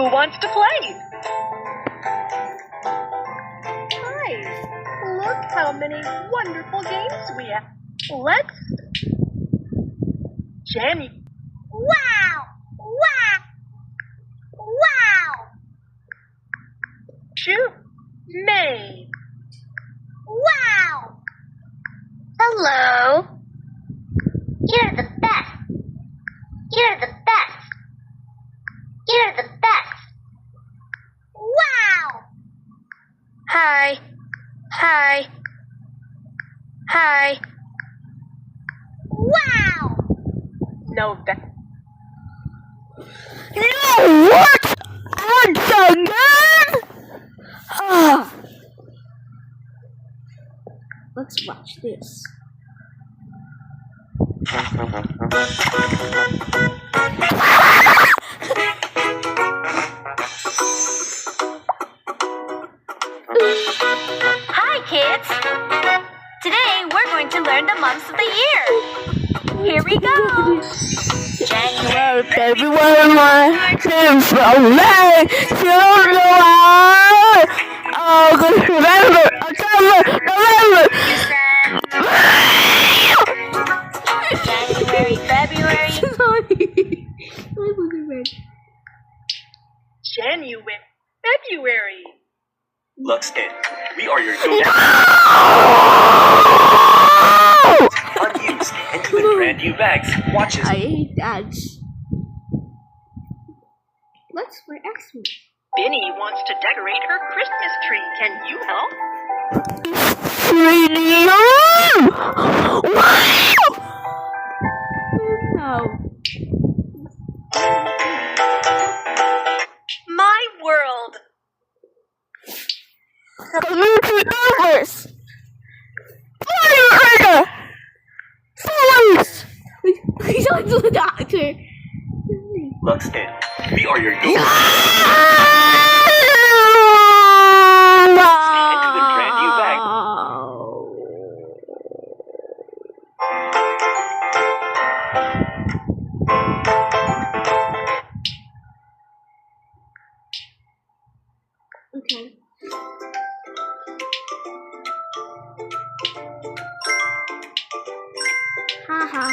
Who wants to play? Hi, look how many wonderful games we have. Let's Jenny. Wow! Wow! Wow! Shoot. May. Wow! Hello. You're the best. You're the best. You're the best. Wow! Hi. Hi. Hi. Wow! No, that. No, what? Again? Ah. Let's watch this. Hi, kids! Today we're going to learn the months of the year. Here we go! January, February, March, from May, July, August, November, October, November. January, February. January. February. Lux in. We are your go-to unused and even brand new bags, watches. I hate that. Let's wear Xmas. Binny wants to decorate her Christmas tree. Can you help? No. My world. Community members! Firefighter! Police! He's on to the doctor. Lux in. We are your go-to and even brand new bags. Okay. Haha.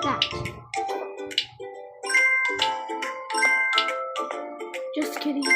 That. Just kidding.